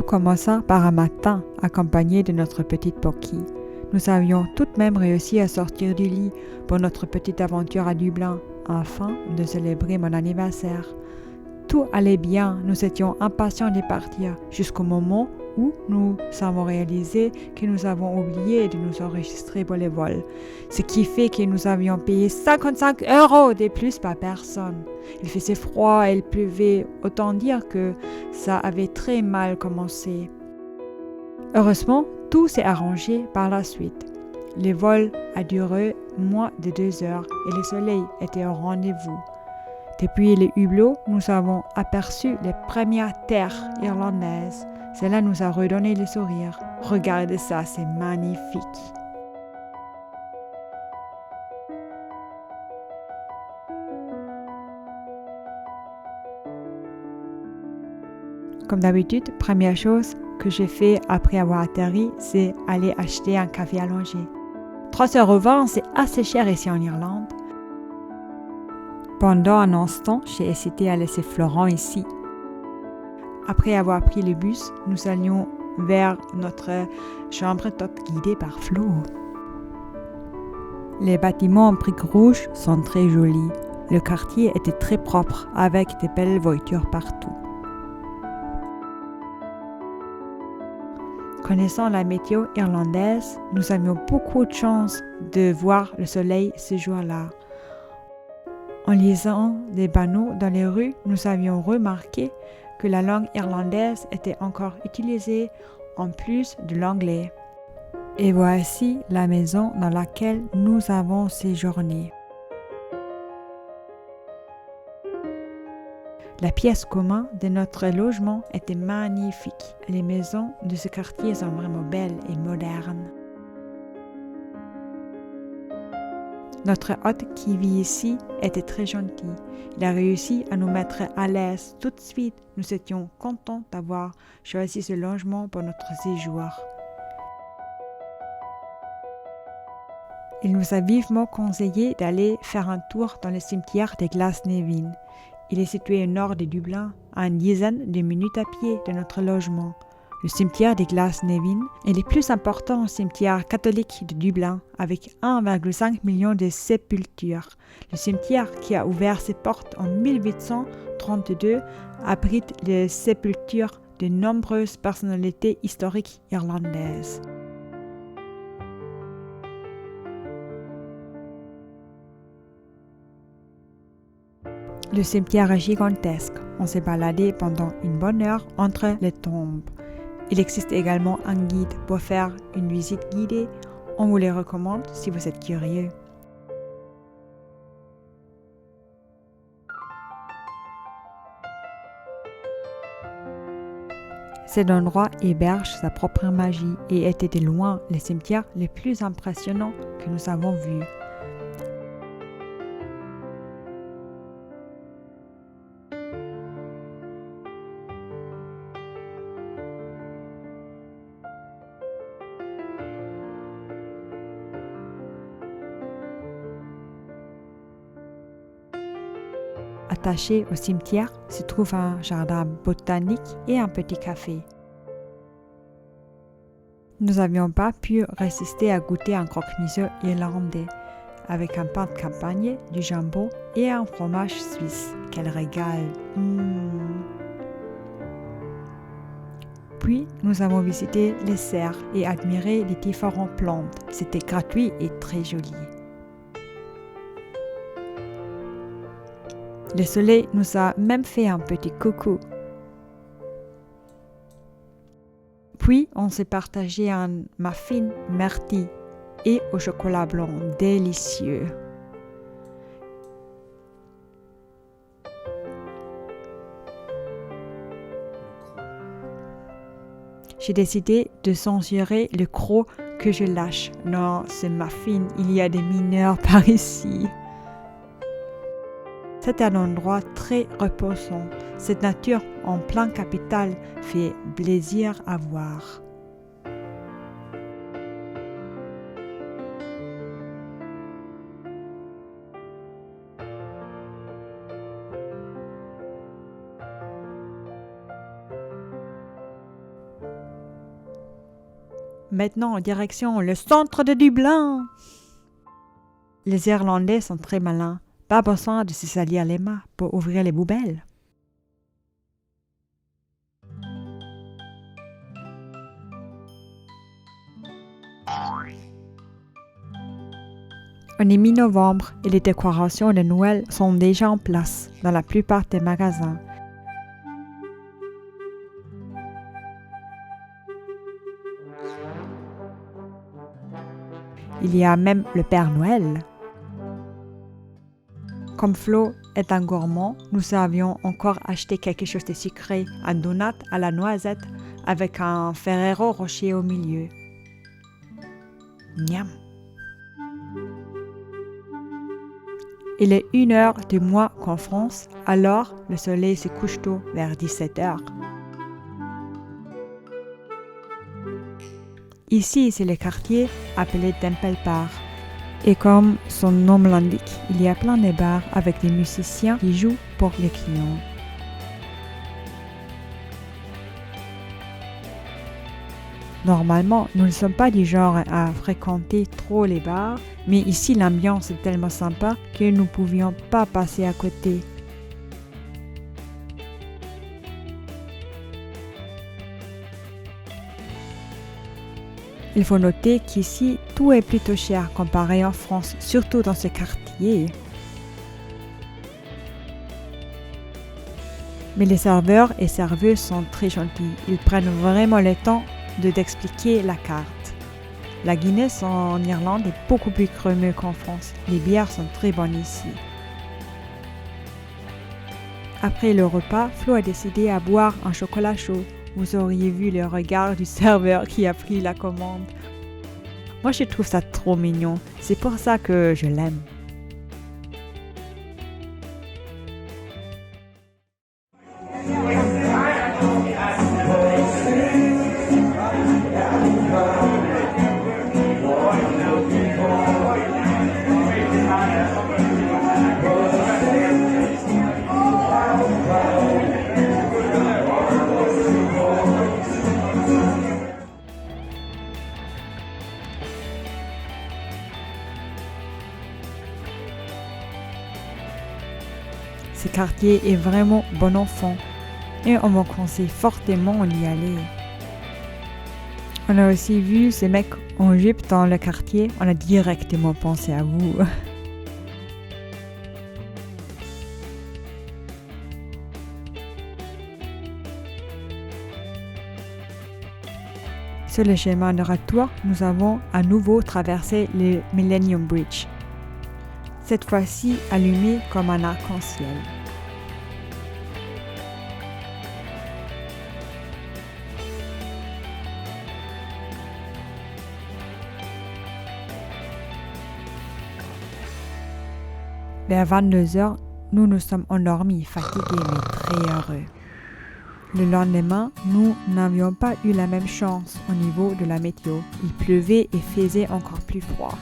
commença par un matin, accompagné de notre petite Pocky. Nous avions tout de même réussi à sortir du lit pour notre petite aventure à Dublin, afin de célébrer mon anniversaire. Tout allait bien, nous étions impatients de partir, jusqu'au moment où nous avons réalisé que nous avons oublié de nous enregistrer pour le vol, ce qui fait que nous avions payé 55 € de plus par personne. Il faisait froid et il pleuvait, autant dire que ça avait très mal commencé. Heureusement, tout s'est arrangé par la suite. Le vol a duré moins de 2 heures et le soleil était au rendez-vous. Depuis le hublot, nous avons aperçu les premières terres irlandaises. Cela nous a redonné le sourire. Regardez ça, c'est magnifique. Comme d'habitude, première chose que j'ai fait après avoir atterri, c'est aller acheter un café allongé. 3,20 €, c'est assez cher ici en Irlande. Pendant un instant, j'ai hésité à laisser Florent ici. Après avoir pris le bus, nous allions vers notre chambre d'hôte guidée par Flo. Les bâtiments en briques rouges sont très jolis. Le quartier était très propre avec de belles voitures partout. Connaissant la météo irlandaise, nous avions beaucoup de chance de voir le soleil ce jour-là. En lisant des panneaux dans les rues, nous avions remarqué que la langue irlandaise était encore utilisée en plus de l'anglais. Et voici la maison dans laquelle nous avons séjourné. La pièce commune de notre logement était magnifique. Les maisons de ce quartier sont vraiment belles et modernes. Notre hôte qui vit ici était très gentil. Il a réussi à nous mettre à l'aise tout de suite. Nous étions contents d'avoir choisi ce logement pour notre séjour. Il nous a vivement conseillé d'aller faire un tour dans le cimetière de Glasnevin. Il est situé au nord de Dublin, à une dizaine de minutes à pied de notre logement. Le cimetière de Glasnevin est le plus important cimetière catholique de Dublin, avec 1,5 million de sépultures. Le cimetière, qui a ouvert ses portes en 1832, abrite les sépultures de nombreuses personnalités historiques irlandaises. Le cimetière est gigantesque. On s'est baladé pendant une bonne heure entre les tombes. Il existe également un guide pour faire une visite guidée. On vous les recommande si vous êtes curieux. Cet endroit héberge sa propre magie et était de loin le cimetière le plus impressionnant que nous avons vu. Attaché au cimetière se trouve un jardin botanique et un petit café. Nous n'avions pas pu résister à goûter un croque-monsieur irlandais avec un pain de campagne, du jambon et un fromage suisse. Quel régal! Puis, nous avons visité les serres et admiré les différentes plantes. C'était gratuit et très joli. Le soleil nous a même fait un petit coucou. Puis, on s'est partagé un muffin myrtille et au chocolat blanc délicieux. J'ai décidé de censurer le croc que je lâche. Dans ce muffin, il y a des mineurs par ici. C'est un endroit très reposant. Cette nature en plein capital fait plaisir à voir. maintenant en direction le centre de Dublin. Les Irlandais sont très malins. Pas besoin de se salir les mains pour ouvrir les poubelles. On est mi-novembre et les décorations de Noël sont déjà en place dans la plupart des magasins. Il y a même le Père Noël. Comme Flo est un gourmand, nous avions encore acheté quelque chose de sucré, un donut à la noisette avec un Ferrero Rocher au milieu. Miam! Il est 1h du mois qu'en France, alors le soleil se couche tôt vers 17h. Ici, c'est le quartier appelé Temple Bar. Et comme son nom l'indique, il y a plein de bars avec des musiciens qui jouent pour les clients. Normalement, nous ne sommes pas du genre à fréquenter trop les bars, mais ici l'ambiance est tellement sympa que nous ne pouvions pas passer à côté. Il faut noter qu'ici, tout est plutôt cher comparé en France, surtout dans ce quartier. Mais les serveurs et serveuses sont très gentils. Ils prennent vraiment le temps d'expliquer la carte. La Guinness en Irlande est beaucoup plus crémeux qu'en France. Les bières sont très bonnes ici. Après le repas, Flo a décidé à boire un chocolat chaud. Vous auriez vu le regard du serveur qui a pris la commande. Moi, je trouve ça trop mignon. C'est pour ça que je l'aime. Ce quartier est vraiment bon enfant et on me conseille fortement d'y aller. On a aussi vu ces mecs en jupe dans le quartier, on a directement pensé à vous. Sur le chemin de retour, nous avons à nouveau traversé le Millennium Bridge. Cette fois-ci allumé comme un arc-en-ciel. Vers 22h, nous nous sommes endormis, fatigués mais très heureux. Le lendemain, nous n'avions pas eu la même chance au niveau de la météo. Il pleuvait et faisait encore plus froid.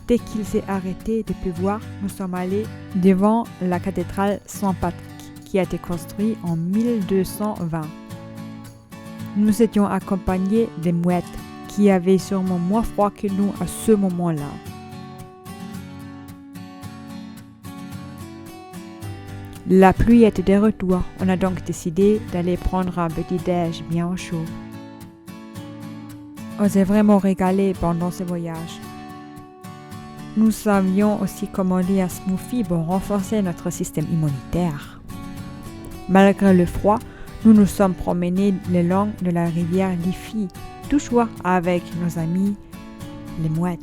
Dès qu'il s'est arrêté de pleuvoir, nous sommes allés devant la cathédrale Saint-Patrick qui a été construite en 1220. Nous étions accompagnés des mouettes qui avaient sûrement moins froid que nous à ce moment-là. La pluie était de retour, on a donc décidé d'aller prendre un petit déj bien chaud. On s'est vraiment régalé pendant ce voyage. Nous avions aussi commandé un smoothie pour renforcer notre système immunitaire. Malgré le froid, nous nous sommes promenés le long de la rivière Liffey, toujours avec nos amis, les mouettes.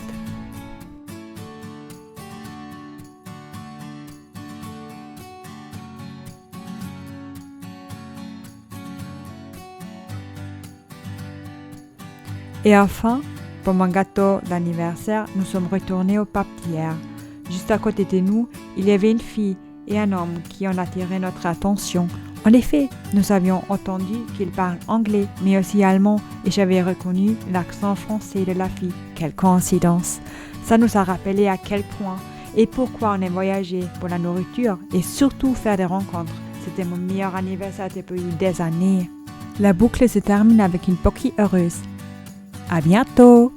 Et enfin, pour mon gâteau d'anniversaire, nous sommes retournés au pub d'hier. Juste à côté de nous, il y avait une fille et un homme qui ont attiré notre attention. En effet, nous avions entendu qu'ils parlent anglais, mais aussi allemand, et j'avais reconnu l'accent français de la fille. Quelle coïncidence! Ça nous a rappelé à quel point et pourquoi on aime voyager pour la nourriture et surtout faire des rencontres. C'était mon meilleur anniversaire depuis des années. La boucle se termine avec une Pocky heureuse. À bientôt!